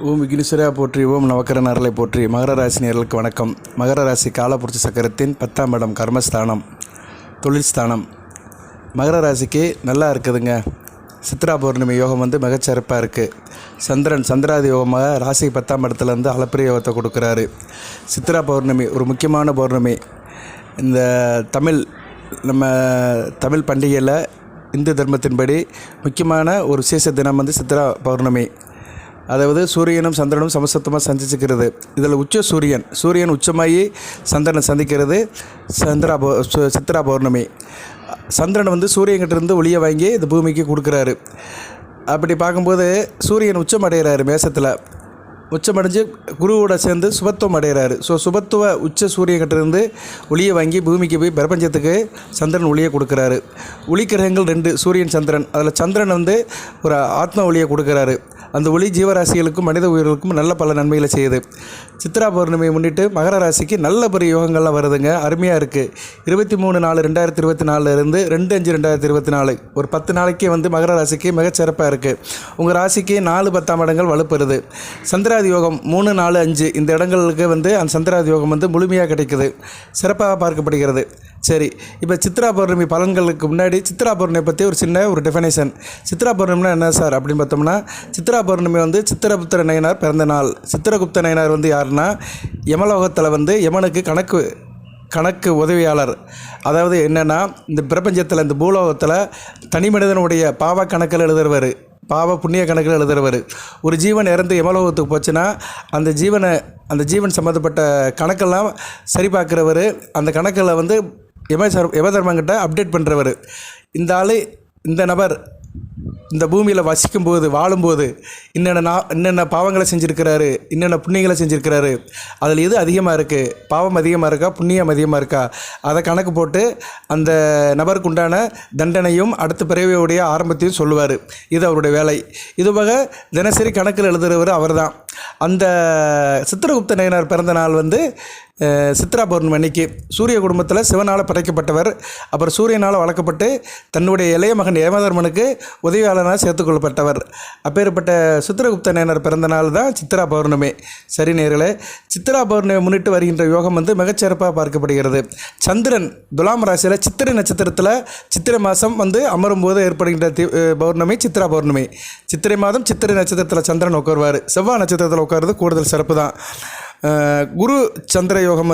ஓம் விக்னேஸ்வரா போற்றி, ஓம் நவக்கரன் அருளை போற்றி. மகர ராசி நேயர்களுக்கு வணக்கம். மகர ராசி காலபுருஷ சக்கரத்தின் 10ஆம் இடம் கர்மஸ்தானம், தொழில் ஸ்தானம். மகர ராசிக்கு நல்லா இருக்குதுங்க. சித்ரா பௌர்ணமி யோகம் மிகச்சிறப்பாக இருக்குது. சந்திராதி யோகமாக ராசி 10ஆம் இடத்துலேருந்து அளப்பரிய யோகத்தை கொடுக்குறாரு. சித்ரா பௌர்ணமி ஒரு முக்கியமான பௌர்ணமி. இந்த நம்ம தமிழ் பண்டிகையில் இந்து தர்மத்தின்படி முக்கியமான ஒரு விசேஷ தினம் சித்ரா பௌர்ணமி. அதாவது சூரியனும் சந்திரனும் சமசத்தமாக சந்திச்சுக்கிறது. இதில் சூரியன் உச்சமாகி சந்திரனை சந்திக்கிறது சித்ரா பௌர்ணமி. சந்திரன் சூரியன்கிட்டேருந்து ஒளியை வாங்கி இந்த பூமிக்கு கொடுக்குறாரு. அப்படி பார்க்கும்போது சூரியன் உச்சம் அடைகிறாரு. மேசத்தில் உச்சமடைஞ்சு குருவோட சேர்ந்து சுபத்துவம் அடைகிறாரு. சுபத்துவ உச்ச சூரியன்கிட்டேருந்து ஒளியை வாங்கி பூமிக்கு போய் பிரபஞ்சத்துக்கு சந்திரன் ஒளியை கொடுக்குறாரு. ஒளி கிரகங்கள் 2, சூரியன் சந்திரன். அதில் சந்திரன் ஒரு ஆத்ம ஒளியை கொடுக்குறாரு. அந்த ஒளி ஜீவராசிகளுக்கும் மனித உயிர்களுக்கும் நல்ல பல நன்மைகளை செய்யுது. சித்ரா பௌர்ணமியை முன்னிட்டு மகர ராசிக்கு நல்ல பெரிய யோகங்கள்லாம் வருதுங்க. அருமையாக இருக்குது. 23/4/2024 இருந்து 2/5/2024 ஒரு 10 நாளைக்கே மகர ராசிக்கு மிகச்சிறப்பாக இருக்குது. உங்கள் ராசிக்கு 4, 10ஆம் இடங்கள் வலுப்பெறுது. சந்திராதி யோகம் 3, 4, 5 இந்த இடங்களுக்கு அந்த சந்திராதி யோகம் முழுமையாக கிடைக்குது, சிறப்பாக பார்க்கப்படுகிறது. சரி, இப்போ சித்ரா பௌர்ணமி பலன்களுக்கு முன்னாடி சித்ரா பௌர்ணமி பற்றி ஒரு சின்ன டெஃபினேஷன். சித்ரா பௌர்ணமினா என்ன சார் அப்படின்னு பார்த்தோம்னா, சித்ரா பௌர்ணமி சித்திரகுப்த நயனார் பிறந்த நாள். சித்திரகுப்த நயனார் யாருன்னா யமலோகத்தில் யமனுக்கு கணக்கு உதவியாளர். அதாவது என்னென்னா, இந்த பிரபஞ்சத்தில் இந்த பூலோகத்தில் தனி மனிதனுடைய பாவ கணக்கில் எழுதுறவர், பாவ புண்ணிய கணக்கில் எழுதுறவர். ஒரு ஜீவன் இறந்து யமலோகத்துக்கு போச்சுன்னா அந்த ஜீவன் சம்மந்தப்பட்ட கணக்கெல்லாம் சரி பார்க்குறவர். அந்த கணக்கில் யமதர்மங்கிட்ட அப்டேட் பண்ணுறவர். இந்த நபர் இந்த பூமியில் வசிக்கும்போது வாழும்போது என்னென்ன பாவங்களை செஞ்சுருக்கிறாரு, என்னென்ன புண்ணியங்களை செஞ்சுருக்கிறாரு, அதில் எது அதிகமாக இருக்குது, பாவம் அதிகமாக இருக்கா புண்ணியம் அதிகமாக இருக்கா, அதை கணக்கு போட்டு அந்த நபருக்கு உண்டான தண்டனையும் அடுத்த பிறவியுடைய ஆரம்பத்தையும் சொல்லுவார். இது அவருடைய வேலை. இதுவாக தினசரி கணக்கில் எழுதுகிறவர் அவர் தான். அந்த சித்திரகுப்த நயனார் பிறந்த நாள் சித்ரா பௌர்ணமி அன்னைக்கு. சூரிய குடும்பத்தில் சிவனால் படைக்கப்பட்டவர். அப்புறம் சூரியனால் வளர்க்கப்பட்டு தன்னுடைய இளைய மகன் யமதர்மனுக்கு உதவியாளராக சேர்த்துக்கொள்ளப்பட்டவர். அப்பேற்பட்ட சித்திரகுப்த நயனார் பிறந்த நாள் தான் சித்ரா பௌர்ணமி. சரி நேயர்களே, சித்ரா பௌர்ணமி முன்னிட்டு வருகின்ற யோகம் மிகச்சிறப்பாக பார்க்கப்படுகிறது. சந்திரன் துலாம் ராசியில் சித்திரை நட்சத்திரத்தில் சித்திரை மாதம் அமரும் போது ஏற்படுகின்ற பௌர்ணமி சித்ரா பௌர்ணமி. சித்திரை மாதம் சித்திரை நட்சத்திரத்தில் சந்திரன் உட்காருவார். செவ்வாய் நட்சத்திரத்தில் உட்காருறது கூடுதல் சிறப்பு தான். குரு சந்திர யோகம்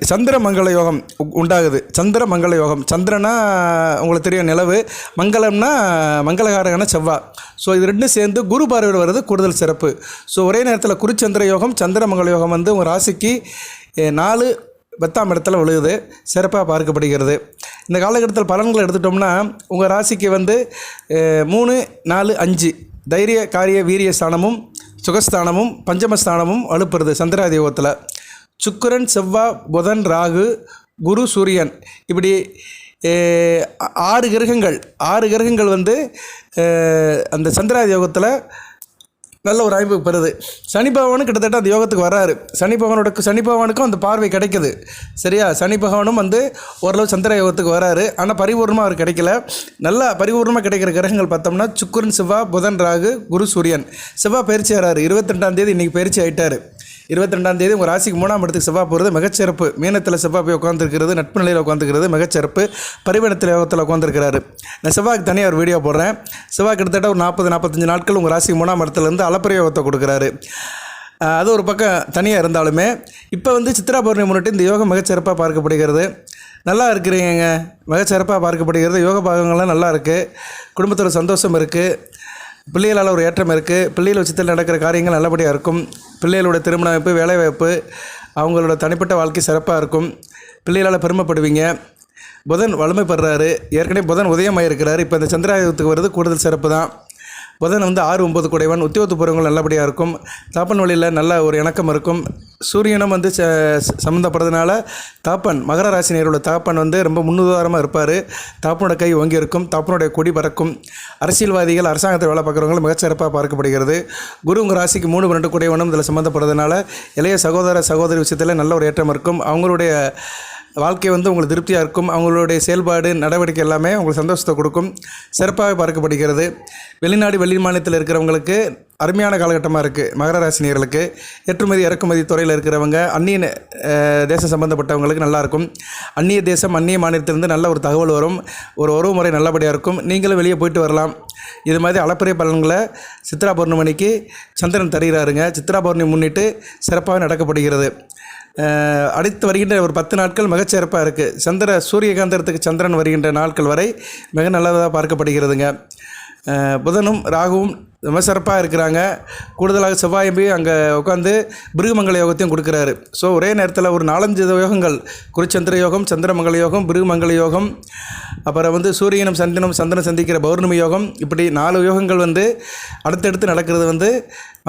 சந்திர மங்கள யோகம் உண்டாகுது. சந்திர மங்கள யோகம். சந்திரனா உங்களுக்கு தெரியும் நிலவு, மங்களம்னா மங்களகாரகன செவ்வாய். இது ரெண்டும் சேர்ந்து குரு பார்வையோடு வர்றது கூடுதல் சிறப்பு. ஒரே நேரத்தில் குருச்சந்திர யோகம் சந்திர மங்கள யோகம் உங்கள் ராசிக்கு 4, 10ஆம் இடத்துல விழுகுது, சிறப்பாக பார்க்கப்படுகிறது. இந்த காலகட்டத்தில் பலன்களை எடுத்துட்டோம்னா உங்கள் ராசிக்கு 3, 4, 5 தைரிய காரிய வீரிய ஸ்தானமும் சுகஸ்தானமும் பஞ்சமஸ்தானமும் வலுப்பெறுது. சந்திராதி யோகத்தில் சுக்கிரன் செவ்வாய் புதன் ராகு குரு சூரியன் இப்படி 6 கிரகங்கள் அந்த சந்திராதி யோகத்தில் நல்ல ஒரு அமைப்பு பெறுது. சனி பகவானும் கிட்டத்தட்ட அந்த யோகத்துக்கு வர்றாரு. சனி பகவானுக்கும் அந்த பார்வை கிடைக்குது. சரியா, சனி பகவானும் ஓரளவு சந்திர யோகத்துக்கு வராரு. ஆனால் பரிபூர்ணமாக அவர் கிடைக்கல. நல்லா பரிபூர்ணமாக கிடைக்கிற கிரகங்கள் பார்த்தோம்னா சுக்கிரன் செவ்வாய் புதன் ராகு குரு சூரியன். செவ்வாய் பயிற்சி ஆகிறாரு 22ஆம் தேதி. இன்றைக்கி பயிற்சி ஆகிட்டார். 22ஆம் தேதி உங்கள் ராசிக்கு 3ஆம் இடத்துக்கு செவ்வாய் போகிறது மிகச்சிறப்பு. மீனத்தில் செவ்வாய் போய் உட்காந்துருக்கிறது, நட்பு நிலையில் உட்காந்துருக்கிறது மிகச்சிறப்பு. பரிவணத்தில் யோகத்தில் உட்காந்துருக்கிறாரு. நான் செவ்வாய்க்கு தனியாக ஒரு வீடியோ போடுறேன். செவ்வாய் கிட்டத்தட்ட ஒரு 40-45 நாட்கள் உங்கள் ராசிக்கு 3ஆம் இடத்துலேருந்து அளப்பரிய யோகத்தை கொடுக்குறாரு. அது ஒரு பக்கம் தனியாக இருந்தாலுமே இப்போ சித்ரா பௌர்ணமி முன்னிட்டு இந்த யோகம் மிகச்சிறப்பாக பார்க்கப்படுகிறது. நல்லா இருக்கிறீங்க, மிகச்சிறப்பாக பார்க்கப்படுகிறது. யோக பாகங்கள்லாம் நல்லா இருக்குது. குடும்பத்தில் சந்தோஷம் இருக்குது. பிள்ளைகளால் ஒரு ஏற்றம் இருக்குது. பிள்ளைகள் விஷயத்தில் நடக்கிற காரியங்கள் நல்லபடியாக இருக்கும். பிள்ளைகளோட திருமண வாய்ப்பு, வேலை வாய்ப்பு, அவங்களோட தனிப்பட்ட வாழ்க்கை சிறப்பாக இருக்கும். பிள்ளைகளால் பெருமைப்படுவீங்க. புதன் வலிமை பெறுறாரு. ஏற்கனவே புதன் உதயமாக இருக்கிறார். இப்போ இந்த சந்திராயுதத்துக்கு வருது கூடுதல் சிறப்பு தான். புதன் 6, 9 குடைவன். உத்தியோகத்து பூர்வங்கள் நல்லபடியாக இருக்கும். தாப்பன் வழியில் நல்ல ஒரு இணக்கம் இருக்கும். சூரியனும் சம்மந்தப்படுறதுனால தாப்பன் மகர ராசி நேரோட தாப்பன் ரொம்ப முன்னுதாரணமாக இருப்பார். தாப்பனோட கை ஓங்கி இருக்கும். தாப்பனுடைய கொடி பறக்கும். அரசியல்வாதிகள், அரசாங்கத்தில் வேலை பார்க்குறவங்க மிகச்சிறப்பாக பார்க்கப்படுகிறது. குரு உங்கள் ராசிக்கு 3, 12 குடைவனும் இதில் சம்மந்தப்படுறதுனால இளைய சகோதரி விஷயத்தில் நல்ல ஒரு ஏற்றம் இருக்கும். அவங்களுடைய வாழ்க்கை வந்து உங்களுக்கு திருப்தியாக இருக்கும். அவங்களுடைய செயல்பாடு நடவடிக்கை எல்லாமே உங்களுக்கு சந்தோஷத்தை கொடுக்கும். சிறப்பாக பார்க்கப்படுகிறது. வெளிநாடு வெளி மாநிலத்தில் இருக்கிறவங்களுக்கு அருமையான காலகட்டமாக இருக்குது. மகர ராசினியர்களுக்கு ஏற்றுமதி இறக்குமதி துறையில் இருக்கிறவங்க, அந்நிய தேசம் சம்மந்தப்பட்டவங்களுக்கு நல்லாயிருக்கும். அந்நிய தேசம் அந்நிய மாநிலத்திலிருந்து நல்ல ஒரு தகவல் வரும். ஒரு உறவு முறை நல்லபடியாக இருக்கும். நீங்களும் வெளியே போயிட்டு வரலாம். இது மாதிரி அளப்பரிய பலன்களை சித்ரா பௌர்ணமிக்கு சந்திரன் தருகிறாருங்க. சித்ரா பௌர்ணமி முன்னிட்டு சிறப்பாக நடக்கப்படுகிறது. அடுத்து வருகின்ற ஒரு 10 நாட்கள் மிகச்சிறப்பாக இருக்குது. சூரியகாந்தரத்துக்கு சந்திரன் வருகின்ற நாட்கள் வரை மிக நல்லதாக பார்க்கப்படுகிறதுங்க. புதனும் ராகுவும் ரொம்ப சிறப்பாக இருக்கிறாங்க. கூடுதலாக செவ்வாயும் போய் அங்கே உட்காந்து பிருகுமங்கல யோகத்தையும் கொடுக்குறாரு. ஸோ ஒரே நேரத்தில் ஒரு 4-5 யோகங்கள், குருச்சந்திர யோகம், சந்திரமங்கல யோகம், பிருகுமங்கல யோகம், அப்புறம் வந்து சூரியனும் சந்திரன் சந்திக்கிற பௌர்ணமி யோகம், இப்படி 4 யோகங்கள் வந்து அடுத்தடுத்து நடக்கிறது வந்து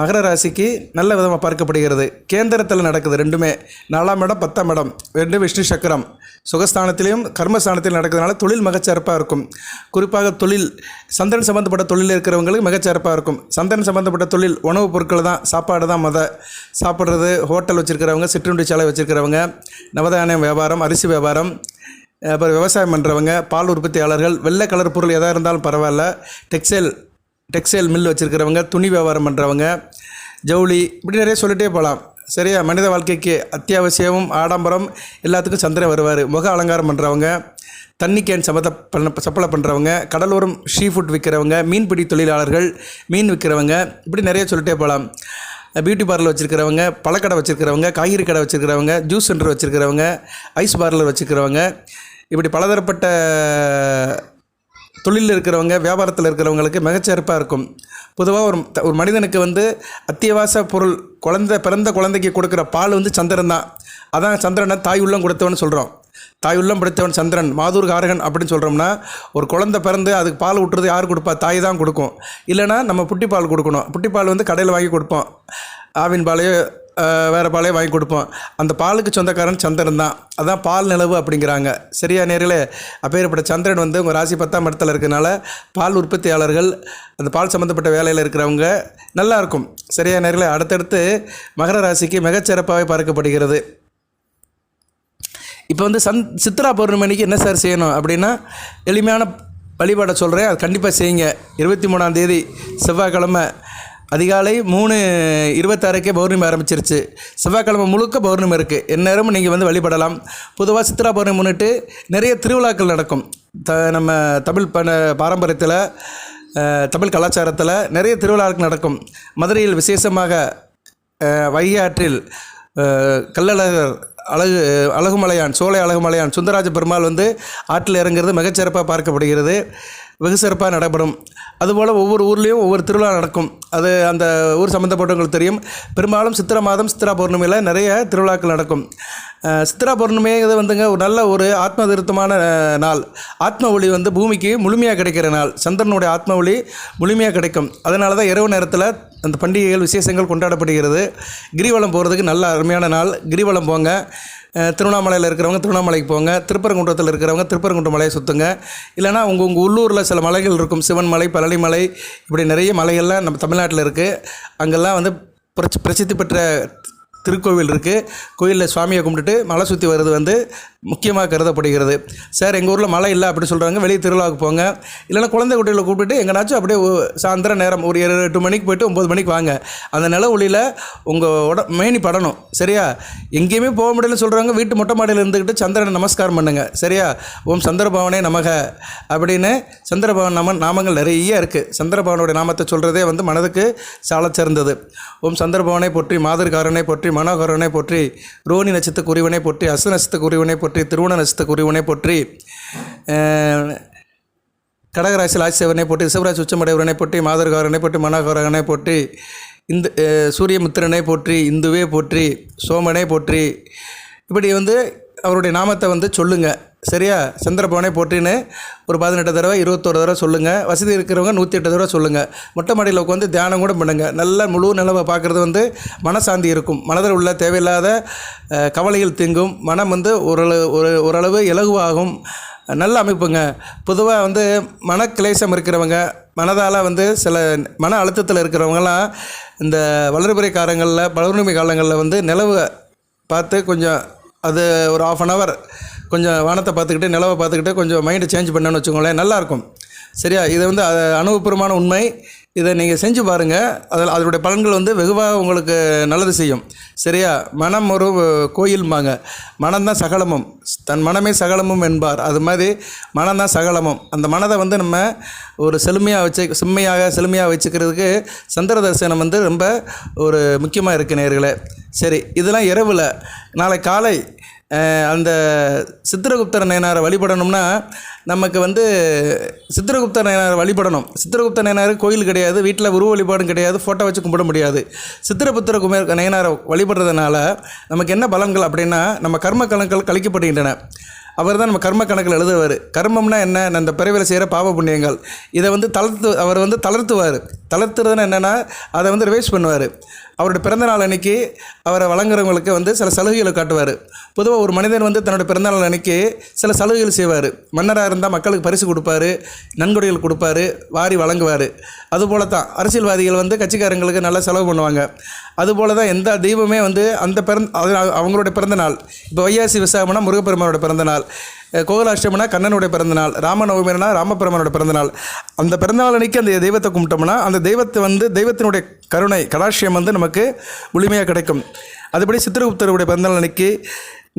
மகர ராசிக்கு நல்ல விதமாக பார்க்கப்படுகிறது. கேந்திரத்தில் நடக்குது ரெண்டுமே. 4ஆம் இடம் 10ஆம் இடம் ரெண்டு விஷ்ணு சக்கரம் சுகஸ்தானத்திலையும் கர்மஸ்தானத்திலும் நடக்கிறதுனால தொழில் மிகச்சிறப்பாக இருக்கும். குறிப்பாக தொழில் சந்திரன் சம்மந்தப்பட்ட தொழில் இருக்கிறவங்களுக்கு மிகச்சிறப்பாக இருக்கும். சந்திரன் சம்மந்தப்பட்ட தொழில் உணவுப் பொருட்கள் தான், சாப்பாடு தான் சாப்பிட்றது. ஹோட்டல் வச்சுருக்கிறவங்க, சிற்றுண்டி சாலை வச்சுருக்கிறவங்க, நவதானியம் வியாபாரம், அரிசி வியாபாரம், அப்புறம் விவசாயம் பண்ணுறவங்க, பால் உற்பத்தியாளர்கள், வெள்ளை கலர் பொருள் எதாக இருந்தாலும் பரவாயில்ல, டெக்ஸ்டைல் மில் வச்சுருக்கிறவங்க, துணி வியாபாரம் பண்ணுறவங்க, ஜவுளி, இப்படி நிறைய சொல்லிகிட்டே போகலாம். சரியா? மனித வாழ்க்கைக்கு அத்தியாவசியமும் ஆடம்பரம் எல்லாத்துக்கும் சந்திரன் வருவார். முக அலங்காரம் பண்ணுறவங்க, தண்ணி கேன் சப்ளை பண்ணுறவங்க, கடலோரம் ஷீ ஃபுட் விற்கிறவங்க, மீன்பிடி தொழிலாளர்கள், மீன் விற்கிறவங்க, இப்படி நிறைய சொல்லிட்டே போகலாம். பியூட்டி பார்லர் வச்சுருக்கிறவங்க, பழக்கடை வச்சுருக்கிறவங்க, காய்கறி கடை வச்சுருக்கிறவங்க, ஜூஸ் சென்டர் வச்சுருக்கிறவங்க, ஐஸ் பார்லர் வச்சுருக்கிறவங்க, இப்படி பலதரப்பட்ட தொழிலில் இருக்கிறவங்க, வியாபாரத்தில் இருக்கிறவங்களுக்கு மிகச்சிறப்பாக இருக்கும். பொதுவாக ஒரு மனிதனுக்கு வந்து அத்தியாவசிய பொருள் பிறந்த குழந்தைக்கு கொடுக்குற பால் வந்து சந்திரன் தான். அதான் சந்திரனை தாய் உள்ளம் கொடுத்தவன்னு சொல்கிறோம். தாய் உள்ளம் படைத்தவன் சந்திரன், மாதூர் காரகன் அப்படின்னு சொல்கிறோம்னா, ஒரு குழந்தை பிறந்து அதுக்கு பால் ஊட்டுறது யார் கொடுப்பா? தாய் தான் கொடுக்கும். இல்லைனா நம்ம புட்டி பால் கொடுக்கணும். புட்டி பால் வந்து கடையில் வாங்கி கொடுப்போம். ஆவின் பாலையோ வேறு பாலையோ வாங்கி கொடுப்போம். அந்த பாலுக்கு சொந்தக்காரன் சந்திரன் தான். அதான் பால் நிலவு அப்படிங்கிறாங்க. சரியா நேரில் அப்பேற்பட்ட சந்திரன் வந்து உங்கள் ராசி 10ஆம் இடத்துல இருக்கிறனால பால் உற்பத்தியாளர்கள், அந்த பால் சம்மந்தப்பட்ட வேலையில் இருக்கிறவங்க நல்லாயிருக்கும். சரியா நேரில் அடுத்தடுத்து மகர ராசிக்கு மிகச்சிறப்பாகவே பார்க்கப்படுகிறது. இப்போ வந்து சித்ரா பௌர்ணமிக்கு என்ன சார் செய்யணும் அப்படின்னா, எளிமையான வழிபாடை சொல்கிறேன். அது கண்டிப்பாக செய்யுங்க. 23ஆம் தேதி செவ்வாய்க்கிழமை அதிகாலை 3:26க்கே பௌர்ணமி ஆரம்பிச்சிருச்சு. செவ்வாய்க்கிழமை முழுக்க பௌர்ணமி இருக்குது. எந்நேரமும் நீங்கள் வந்து வழிபடலாம். பொதுவாக சித்ரா பௌர்ணமி முன்னிட்டு நிறைய திருவிழாக்கள் நடக்கும். நம்ம தமிழ் பாரம்பரியத்தில், தமிழ் கலாச்சாரத்தில் நிறைய திருவிழாக்கள் நடக்கும். மதுரையில் விசேஷமாக வைகை ஆற்றில் கள்ளழகர் அழகுமலையான், சோலை அழகுமலையான் சுந்தரராஜ பெருமாள் வந்து ஆற்றில் இறங்குறது மிகச்சிறப்பாக பார்க்கப்படுகிறது. வெகு சிறப்பாக நடைபெறும். அதுபோல் ஒவ்வொரு ஊர்லேயும் ஒவ்வொரு திருவிழா நடக்கும். அது அந்த ஊர் சம்மந்தப்பட்டவங்களுக்கு தெரியும். பெரும்பாலும் சித்திரை மாதம் சித்ரா பௌர்ணமியில் நிறைய திருவிழாக்கள் நடக்கும். சித்ரா பௌர்ணமிங்கிறது வந்துங்க ஒரு நல்ல ஒரு ஆத்ம திருத்தமான நாள். ஆத்ம ஒளி வந்து பூமிக்கு முழுமையாக கிடைக்கிற நாள். சந்திரனுடைய ஆத்ம ஒளி முழுமையாக கிடைக்கும். அதனால தான் இரவு நேரத்தில் அந்த பண்டிகைகள் விசேஷங்கள் கொண்டாடப்படுகிறது. கிரிவலம் போகிறதுக்கு நல்ல அருமையான நாள். கிரிவலம் போங்க. திருவண்ணாமலையில் இருக்கிறவங்க திருவண்ணாமலைக்கு போங்க. திருப்பரங்குன்றத்தில் இருக்கிறவங்க திருப்பரங்குன்ற மலையை சுற்றுங்க. இல்லைனா உங்கள் உள்ளூரில் சில மலைகள் இருக்கும். சிவன் மலை, பழனி மலை, இப்படி நிறைய மலைகள்லாம் நம்ம தமிழ்நாட்டில் இருக்குது. அங்கெல்லாம் வந்து பிரசித்தி பெற்ற திருக்கோவில் இருக்குது. கோயிலில் சுவாமியை கும்பிட்டுட்டு மலை சுற்றி வருது வந்து முக்கியமாக கருதப்படுகிறது. சார் எங்கள் ஊரில் மழை இல்லை அப்படி சொல்கிறாங்க, வெளியே திருவிழாவுக்கு போங்க. இல்லைனா குழந்தை குட்டிகளை கூப்பிட்டு எங்கேனாச்சும் அப்படியே சாயந்தர நேரம் ஒரு 8 மணிக்கு போய்ட்டு 9 மணிக்கு வாங்க. அந்த நில ஒளியில் உங்கள் மேனி படணும். சரியா? எங்கேயுமே போக முடியலன்னு சொல்கிறவங்க வீட்டு மொட்டை மாடியில் இருந்துக்கிட்டு சந்திரனை நமஸ்காரம் பண்ணுங்க. சரியா? ஓம் சந்திரபவனே நமக அப்படின்னு சந்திரபவன் நாமங்கள் நிறைய இருக்குது. சந்திரபவனுடைய நாமத்தை சொல்கிறதே வந்து மனதுக்கு சால சிறந்தது. ஓம் சந்திரபவனை போற்றி, மாதர்காரனை போற்றி, மனோகரனை போற்றி, ரோனி நட்சத்திர குறிவனை போற்றி, அசு நட்சத்திர குறிவனை போற்றி, திருவோண நட்சத்திர குறிவனை போற்றி, கடகராசியில் ஆட்சியவனை போற்றி, ரிஷபராசி உச்சமடைவரனை போற்றி, மாதர்காரனை போற்றி, மனோகரனை போற்றி, இந்த சூரியமித்திரனை போற்றி, இந்துவே போற்றி, சோமனை போற்றி, இப்படி வந்து அவருடைய நாமத்தை வந்து சொல்லுங்கள். சரியா? சந்திரபவனை போற்றின்னு ஒரு 18 தடவை 21 தடவை சொல்லுங்கள். வசதி இருக்கிறவங்க 108 தடவை சொல்லுங்கள். மொட்டை மாடியில் உட்காந்து தியானம் கூட பண்ணுங்கள். நல்ல முழு நிலவை பார்க்குறது வந்து மனசாந்தி இருக்கும். மனதில் உள்ள தேவையில்லாத கவலைகள் தீங்கும். மனம் வந்து ஓரளவு இலகுவாகும். நல்ல அமைப்புங்க. பொதுவாக வந்து மனக்கிளேசம் இருக்கிறவங்க, மனதால் வந்து சில மன அழுத்தத்தில் இருக்கிறவங்கலாம் இந்த வளர்பிறை காலங்களில், பௌர்ணமி காலங்களில் வந்து நிலவை பார்த்து கொஞ்சம் அது ஒரு 1/2 hour கொஞ்சம் வானத்தை பார்த்துக்கிட்டு நிலவை பார்த்துக்கிட்டு கொஞ்சம் மைண்டை சேஞ்ச் பண்ணணும்னு வச்சுக்கோங்களேன், நல்லாயிருக்கும். சரியா? இது வந்து அனுபவபூர்வமான உண்மை. இதை நீங்கள் செஞ்சு பாருங்கள். அதனுடைய பலன்கள் வந்து வெகுவாக உங்களுக்கு நல்லது செய்யும். சரியா? மனம் ஒரு கோயில்பாங்க. மனம்தான் சகலமும், தன் மனமே சகலமும் என்பார். அது மாதிரி மனம்தான் சகலமும். அந்த மனதை வந்து நம்ம ஒரு செழுமையாக வச்சுக்கிறதுக்கு சந்திர தரிசனம் வந்து ரொம்ப ஒரு முக்கியமாக இருக்குது நேயர்களே. சரி, இதெல்லாம் இரவில். நாளை காலை அந்த சித்திரகுப்தர் நயனாரை வழிபடணும்னா நமக்கு வந்து சித்திரகுப்தர் நயனாரை வழிபடணும். சித்திரகுப்தர் நயனார் கோயில் கிடையாது, வீட்டில் உருவ வழிபாடும் கிடையாது, ஃபோட்டோ வச்சு கும்பிட முடியாது. சித்திரபுத்திர நயனாரை வழிபடுறதுனால நமக்கு என்ன பலன்கள் அப்படின்னா, நம்ம கர்ம கணக்குகள் கழிக்கப்படுகின்றன. அவர் தான் நம்ம கர்ம கணக்கில் எழுதுவார். கர்மம்னா என்ன? அந்த பிறவியில் செய்கிற பாவ புண்ணியங்கள். இதை வந்து அவர் வந்து தளர்த்துவார். தளர்த்துறதுன்னு என்னென்னா அதை வந்து ரிவைஸ் பண்ணுவார். அவருடைய பிறந்தநாள் அன்றைக்கி அவரை வழங்குறவங்களுக்கு வந்து சில சலுகைகளை காட்டுவார். பொதுவாக ஒரு மனிதன் வந்து தன்னோட பிறந்தநாள் அன்றைக்கி சில சலுகைகள் செய்வார். மன்னராக இருந்தால் மக்களுக்கு பரிசு கொடுப்பாரு, நன்கொடைகள் கொடுப்பாரு, வாரி வழங்குவார். அதுபோல தான் அரசியல்வாதிகள் வந்து கட்சிக்காரங்களுக்கு நல்லா செலவு பண்ணுவாங்க. அதுபோல தான் எந்த தெய்வமே வந்து அவங்களுடைய பிறந்தநாள். இப்போ வைகாசி விசாகம்னா முருகப்பெருமானோட பிறந்தநாள், கோகுலாஷ்டமினா கண்ணனுடைய பிறந்தநாள், ராமநவமினா ராமபெருமானோட பிறந்தநாள். அந்த பிறந்தநாள் அன்றைக்கி அந்த தெய்வத்தை கும்பிட்டோம்னா அந்த தெய்வத்தை வந்து தெய்வத்தினுடைய கருணை கடாட்சியம் வந்து நமக்கு முழுமையாக கிடைக்கும். அதுபடி சித்திரகுப்தருடைய பிறந்தநாள் அன்றைக்கி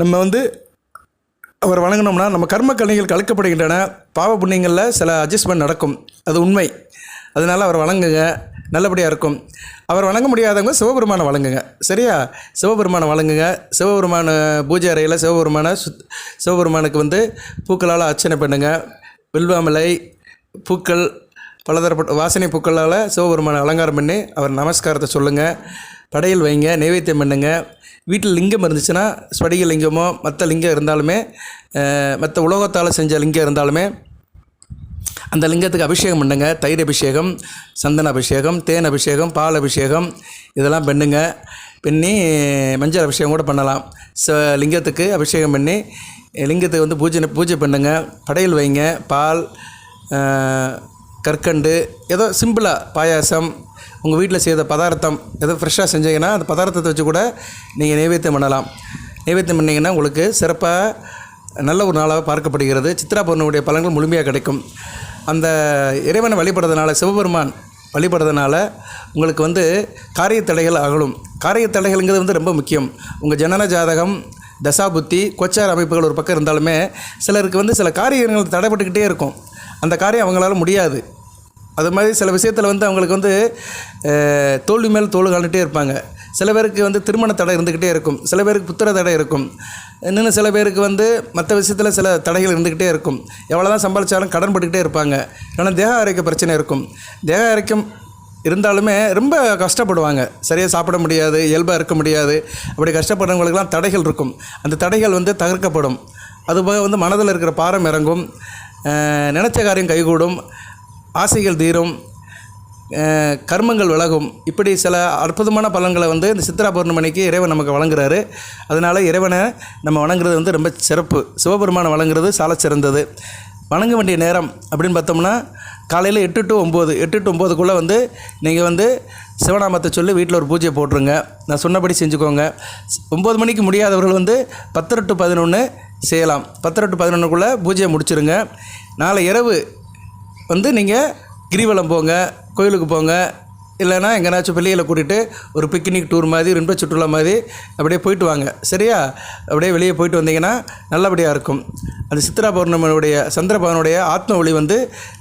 நம்ம வந்து அவர் வணங்கினோம்னா நம்ம கர்ம கலைகள் கலக்கப்படுகின்றன. பாவ புண்ணியங்களில் சில அட்ஜஸ்ட்மெண்ட் நடக்கும். அது உண்மை. அதனால் அவர் வணங்குங்க, நல்லபடியாக இருக்கும். அவர் வணங்க முடியாதவங்க சிவபெருமானை வணங்குங்க. சரியா? சிவபெருமானை வணங்குங்க. சிவபெருமான பூஜை அறையில் சிவபெருமானுக்கு வந்து பூக்களால் அர்ச்சனை பண்ணுங்க. வில்வாமலை பூக்கள், பலதரப்பட்ட வாசனை பூக்களால் சிவபெருமானை அலங்காரம் பண்ணி அவர் நமஸ்காரத்தை சொல்லுங்கள். படையல் வைங்க, நைவேத்தியம் பண்ணுங்க. வீட்டில் லிங்கம் இருந்துச்சுன்னா ஸ்படிக லிங்கமோ மற்ற லிங்கம் இருந்தாலுமே, மற்ற உலோகத்தால் செஞ்ச லிங்கம் இருந்தாலுமே அந்த லிங்கத்துக்கு அபிஷேகம் பண்ணுங்க. தயிர் அபிஷேகம், சந்தன அபிஷேகம், தேன் அபிஷேகம், பால் அபிஷேகம் இதெல்லாம் பண்ணுங்க. பண்ணி மஞ்சள் அபிஷேகம் கூட பண்ணலாம். லிங்கத்துக்கு அபிஷேகம் பண்ணி லிங்கத்துக்கு வந்து பூஜை பண்ணுங்க. படையல் வைங்க. பால், கற்கண்டு, ஏதோ சிம்பிளாக பாயாசம், உங்கள் வீட்டில் செய்த பதார்த்தம் ஏதோ ஃப்ரெஷ்ஷாக செஞ்சீங்கன்னா அந்த பதார்த்தத்தை வச்சு கூட நீங்கள் நைவேத்தியம் பண்ணலாம். நைவேத்தியம் பண்ணிங்கன்னா உங்களுக்கு சிறப்பாக நல்ல ஒரு நாளாக பார்க்கப்படுகிறது. சித்ரா பௌர்ணமியுடைய பலன்கள் முழுமையாக கிடைக்கும். அந்த இறைவனை வழிபடுறதுனால, சிவபெருமான் வழிபடுறதுனால உங்களுக்கு வந்து காரிய தடைகள் அகலும். காரிய தடைகள்ங்கிறது வந்து ரொம்ப முக்கியம். உங்கள் ஜனன ஜாதகம், தசாபுத்தி, கோச்சார அமைப்புகள் ஒரு பக்கம் இருந்தாலுமே சிலருக்கு வந்து சில காரியங்கள் தடைப்பட்டுக்கிட்டே இருக்கும். அந்த காரியம் அவங்களால முடியாது. அது மாதிரி சில விஷயத்தில் வந்து அவங்களுக்கு வந்து தோல்வி மேல் தோல் காணிட்டே இருப்பாங்க. சில பேருக்கு வந்து திருமண தடை இருந்துக்கிட்டே இருக்கும். சில பேருக்கு புத்திர தடை இருக்கும். இன்னும் சில பேருக்கு வந்து மற்ற விஷயத்தில் சில தடைகள் இருந்துக்கிட்டே இருக்கும். எவ்வளோ தான் சம்பாதிச்சாலும் கடன் பட்டுக்கிட்டே இருப்பாங்க. ஏன்னா தேக ஆரோக்கிய பிரச்சனை இருக்கும். தேக ஆரோக்கியம் இருந்தாலுமே ரொம்ப கஷ்டப்படுவாங்க. சரியாக சாப்பிட முடியாது, இயல்பாக இருக்க முடியாது. அப்படி கஷ்டப்படுறவங்களுக்கெல்லாம் தடைகள் இருக்கும். அந்த தடைகள் வந்து தகர்க்கப்படும். அதுபோக வந்து மனதில் இருக்கிற பாரம் இறங்கும். நினச்ச காரியம் கைகூடும். ஆசைகள் தீரும். கர்மங்கள் விலகும். இப்படி சில அற்புதமான பலன்களை வந்து இந்த சித்ரா பௌர்ணமிக்கு இறைவன் நமக்கு வழங்குறாரு. அதனால் இறைவனை நம்ம வணங்குறது வந்து ரொம்ப சிறப்பு. சிவபெருமானை வணங்குறது சால சிறந்தது. வணங்க வேண்டிய நேரம் அப்படின்னு பார்த்தோம்னா காலையில் 8 to 9, 8 to 9க்குள்ளே வந்து நீங்கள் வந்து சிவநாமத்தை சொல்லி வீட்டில் ஒரு பூஜையை போட்டுருங்க. நான் சொன்னபடி செஞ்சுக்கோங்க. 9 மணிக்கு முடியாதவர்கள் வந்து 10 to 11 செய்யலாம். 10 to 11க்குள்ளே பூஜையை முடிச்சுருங்க. நாளை இரவு வந்து நீங்கள் கிரிவலம் போங்க, கோயிலுக்கு போங்க. இல்லைனா எங்கேனாச்சும் பிள்ளைகளை கூட்டிகிட்டு ஒரு பிக்னிக் டூர் மாதிரி, இன்ப சுற்றுலா மாதிரி அப்படியே போயிட்டு வாங்க. சரியா? அப்படியே வெளியே போயிட்டு வந்தீங்கன்னா நல்லபடியாக இருக்கும். அந்த சித்ரா பௌர்ணமியுடைய சந்திரபவனுடைய ஆத்ம ஒளி வந்து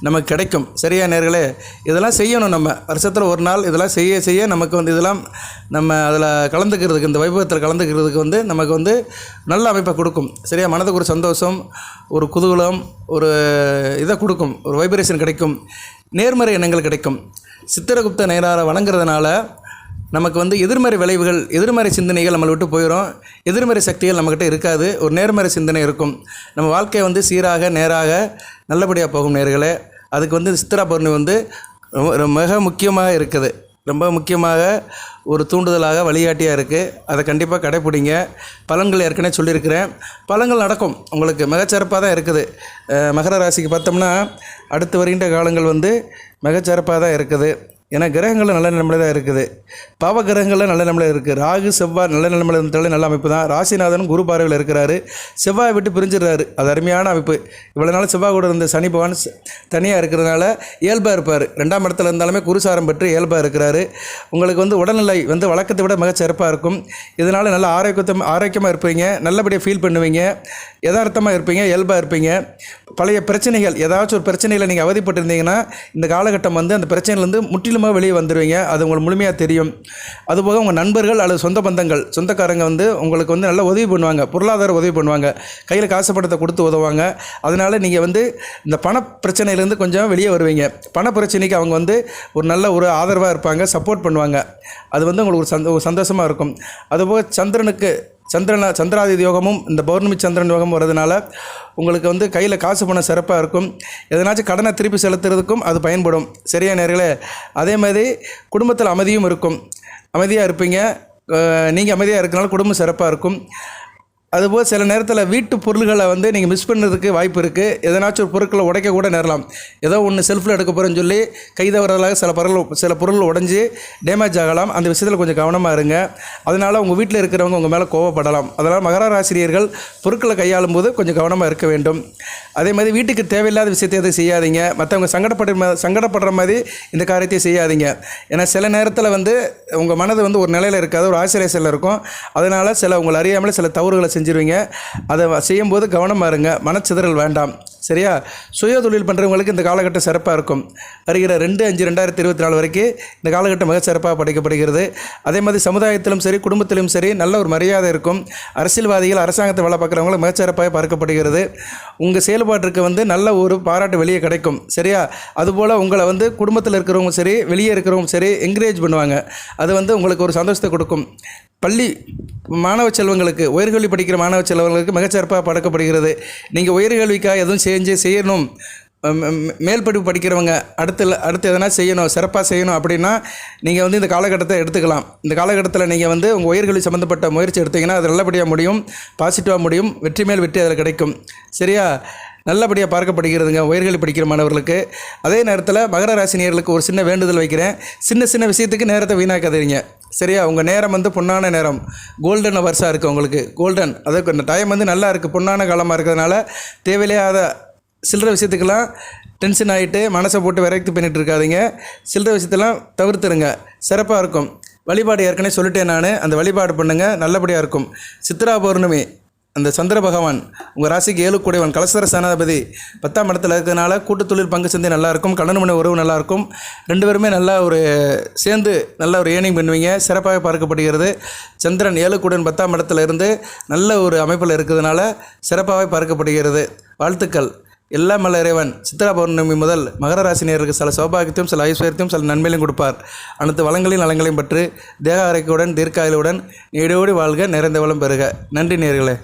நமக்கு கிடைக்கும். சரியா நேர்களே? இதெல்லாம் செய்யணும். நம்ம வருஷத்தில் ஒரு நாள் இதெல்லாம் செய்ய நமக்கு வந்து இதெல்லாம் நம்ம அதில் கலந்துக்கிறதுக்கு, இந்த வைபவத்தில் கலந்துக்கிறதுக்கு வந்து நமக்கு வந்து நல்ல அமைப்பை கொடுக்கும். சரியா? மனதுக்கு ஒரு சந்தோஷம், ஒரு குதூகலம், ஒரு இதை கொடுக்கும். ஒரு வைப்ரேஷன் கிடைக்கும். நேர்மறை எண்ணங்கள் கிடைக்கும். சித்திரகுப்த நயனாரை வணங்குறதுனால நமக்கு வந்து எதிர்மறை விளைவுகள், எதிர்மறை சிந்தனைகள் நம்மளை விட்டு போயிடும். எதிர்மறை சக்திகள் நம்மக்கிட்ட இருக்காது. ஒரு நேர்மறை சிந்தனை இருக்கும். நம்ம வாழ்க்கையை வந்து சீராக நேராக நல்லபடியாக போகும் நேர்களே. அதுக்கு வந்து சித்ரா பௌர்ணமி வந்து மிக முக்கியமாக இருக்குது. ரொம்ப முக்கியமாக ஒரு தூண்டுதலாக வழிகாட்டியாக இருக்குது. அதை கண்டிப்பாக கடைப்பிடிங்க. பலன்கள் ஏற்கனவே சொல்லியிருக்கிறேன். பலன்கள் நடக்கும். உங்களுக்கு மிகச்சிறப்பாக தான் இருக்குது. மகர ராசிக்கு பார்த்தோம்னா அடுத்து வருகின்ற காலங்கள் வந்து மிகச்சிறப்பாக தான் இருக்குது. ஏன்னா கிரகங்களும் நல்ல நிலைமையில தான் இருக்குது. பாவ கிரகங்களும் நல்ல நிலைமையில இருக்குது. ராகு செவ்வாய் நல்ல நிலைமையில இருந்தாலும் நல்ல அமைப்பு தான். ராசிநாதனும் குரு பார்வையில் இருக்கிறாரு. செவ்வாயை விட்டு பிரிஞ்சிடுறாரு. அது அருமையான அமைப்பு. இவ்வளோ நாள் செவ்வாய் கூட இருந்த சனி பகவான் தனியாக இருக்கிறதுனால இயல்பாக இருப்பார். 2ஆம் இடத்துல இருந்தாலுமே குருசாரம் பெற்று இயல்பாக இருக்கிறாரு. உங்களுக்கு வந்து உடல்நிலை வந்து வழக்கத்தை விட மிகச்சிறப்பாக இருக்கும். இதனால் நல்ல ஆரோக்கியமாக இருப்பீங்க. நல்லபடியாக ஃபீல் பண்ணுவீங்க. யதார்த்தமாக இருப்பீங்க. இயல்பாக இருப்பீங்க. பழைய பிரச்சனைகள் ஏதாச்சும் ஒரு பிரச்சனையில் நீங்கள் அவதிப்பட்டிருந்தீங்கன்னா இந்த காலகட்டம் வந்து அந்த பிரச்சனையிலேருந்து முற்றிலுமாக வெளியே வந்துடுவீங்க. அது உங்களுக்கு முழுமையாக தெரியும். அதுபோக உங்கள் நண்பர்கள் அல்லது சொந்த பந்தங்கள் சொந்தக்காரங்க வந்து உங்களுக்கு வந்து நல்லா உதவி பண்ணுவாங்க. பொருளாதார உதவி பண்ணுவாங்க. கையில் காசு பணத்தை கொடுத்து உதவுவாங்க. அதனால் நீங்கள் வந்து இந்த பண பிரச்சனையிலேருந்து கொஞ்சம் வெளியே வருவீங்க. பண பிரச்சனைக்கு அவங்க வந்து ஒரு நல்ல ஒரு ஆதரவாக இருப்பாங்க. சப்போர்ட் பண்ணுவாங்க. அது வந்து உங்களுக்கு ஒரு சந்தோஷமாக இருக்கும். அதுபோக சந்திராதி யோகமும் இந்த பௌர்ணமி சந்திரன் யோகமும் வரதுனால உங்களுக்கு வந்து கையில் காசு பணம் சிறப்பாக இருக்கும். எதனாச்சும் கடனை திருப்பி செலுத்துறதுக்கும் அது பயன்படும். சரியா நேர்களே? அதே மாதிரி குடும்பத்தில் அமைதியும் இருக்கும். அமைதியாக இருப்பீங்க. நீங்கள் அமைதியாக இருக்கனால குடும்பம் சிறப்பாக இருக்கும். அதுபோல் சில நேரத்தில் வீட்டு பொருள்களை வந்து நீங்கள் மிஸ் பண்ணுறதுக்கு வாய்ப்பு இருக்குது. எதனாச்சும் ஒரு பொருட்களை உடைக்க கூட நேரலாம். ஏதோ ஒன்று செல்ஃபில் எடுக்க போகிறேன்னு சொல்லி கைதவறலாக சில பொருள் உடைஞ்சி டேமேஜ் ஆகலாம். அந்த விஷயத்தில் கொஞ்சம் கவனமாக இருங்க. அதனால் உங்கள் வீட்டில் இருக்கிறவங்க உங்கள் மேலே கோவப்படலாம். அதனால் மகர ராசினியர்கள் பொருட்களை கையாளும் போது கொஞ்சம் கவனமாக இருக்க வேண்டும். அதே மாதிரி வீட்டுக்கு தேவையில்லாத விஷயத்தை எதுவும் செய்யாதீங்க. மற்றவங்க சங்கடப்படுற மாதிரி இந்த காரியத்தை செய்யாதீங்க. ஏன்னா சில நேரத்தில் வந்து உங்கள் மனது வந்து ஒரு நிலையில் இருக்காது, ஒரு ஆசிரியர் இருக்கும். அதனால் உங்களை அறியாமலே சில தவறுகளை செஞ்சிருவீங்க. அதை செய்யும்போது கவனமாக இருங்க. மனச்சிதறல் வேண்டாம். சரியா? சுய தொழில் பண்ணுறவங்களுக்கு இந்த காலகட்டம் சிறப்பாக இருக்கும். வருகிற 2/5/2024 வரைக்கும் இந்த காலகட்டம் மிக சிறப்பாக படைக்கப்படுகிறது. அதே மாதிரி சமுதாயத்திலும் சரி குடும்பத்திலும் சரி நல்ல ஒரு மரியாதை இருக்கும். அரசியல்வாதிகள் அரசாங்கத்தை வேலை பார்க்குறவங்களும் மிகச்சிறப்பாக பார்க்கப்படுகிறது. உங்கள் செயல்பாட்டிற்கு வந்து நல்ல ஒரு பாராட்டு வெளியே கிடைக்கும். சரியா? அதுபோல் உங்களை வந்து குடும்பத்தில் இருக்கிறவங்க சரி வெளியே இருக்கிறவங்க சரி என்கரேஜ் பண்ணுவாங்க. அது வந்து உங்களுக்கு ஒரு சந்தோஷத்தை கொடுக்கும். பள்ளி மாணவ செல்வங்களுக்கு உயர்கல்வி படிக்கிற மாணவ செல்வங்களுக்கு மிகச்சிறப்பாக படைக்கப்படுகிறது. நீங்கள் உயர்கல்விக்காக எதுவும் செய்யணும், மேல் படிப்பு படிக்கிறவங்க அடுத்து எதனா செய்யணும், சிறப்பாக செய்யணும் அப்படின்னா நீங்கள் வந்து இந்த காலகட்டத்தை எடுத்துக்கலாம். இந்த காலகட்டத்தில் நீங்கள் வந்து உங்கள் உயர்கல்வி சம்மந்தப்பட்ட முயற்சி எடுத்தீங்கன்னா அது நல்லபடியாக முடியும், பாசிட்டிவாக முடியும், வெற்றி மேல் வெற்றி அதில் கிடைக்கும். சரியா? நல்லபடியாக பார்க்கப்படுகிறதுங்க உயர்கல்வி படிக்கிற மாணவர்களுக்கு. அதே நேரத்தில் மகர ராசினியர்களுக்கு ஒரு சின்ன வேண்டுதல் வைக்கிறேன். சின்ன விஷயத்துக்கு நேரத்தை வீணாக்காதீங்க. சரியா? உங்கள் நேரம் வந்து பொன்னான நேரம், கோல்டன் ஹவர்ஸாக இருக்குது உங்களுக்கு. கோல்டன் அதுக்கு இந்த டைம் வந்து நல்லா இருக்குது, பொன்னான காலமாக இருக்கிறதுனால தேவையில்லாத சில்லற விஷயத்துக்கெல்லாம் டென்ஷன் ஆகிட்டு மனசை போட்டு விரக்தி பண்ணிகிட்டு இருக்காதிங்க. சில்லற விஷயத்தெல்லாம் தவிர்த்துருங்க. சிறப்பாக இருக்கும். வழிபாடு ஏற்கனவே சொல்லிட்டேன் நான். அந்த வழிபாடு பண்ணுங்கள், நல்லபடியாக இருக்கும். சித்ரா பௌர்ணமி அந்த சந்திர பகவான் உங்கள் ராசிக்கு 7 கூடியவன் கலசர சேனாதிபதி 10ஆம் இடத்துல இருக்கிறதுனால கூட்டுத்தொழில் பங்கு சந்தை நல்லாயிருக்கும். கணவன் மனைவி உறவு நல்லாயிருக்கும். 2 பேருமே நல்லா ஒரு சேர்ந்து நல்ல ஒரு ஏர்னிங் பண்ணுவீங்க. சிறப்பாக பார்க்கப்படுகிறது. சந்திரன் 7 கூடியவன் 10ஆம் இடத்துல இருந்து நல்ல ஒரு அமைப்பில் இருக்கிறதுனால சிறப்பாகவே பார்க்கப்படுகிறது. வாழ்த்துக்கள். எல்லாம் வல்ல இறைவன் சித்ரா பௌர்ணமி முதல் மகர ராசினியருக்கு சில சௌபாகியத்தையும் சில ஐஸ்வர்யத்தையும் சில நன்மையிலும் கொடுப்பார். அனைத்து வளங்களையும் நலங்களையும் பற்றி தேக ஆரோக்கியத்துடன் தீர்க்காயுளுடன் நீடோடி வாழ்க, நிறைந்த வளம் பெறுக. நன்றி நேயர்களே.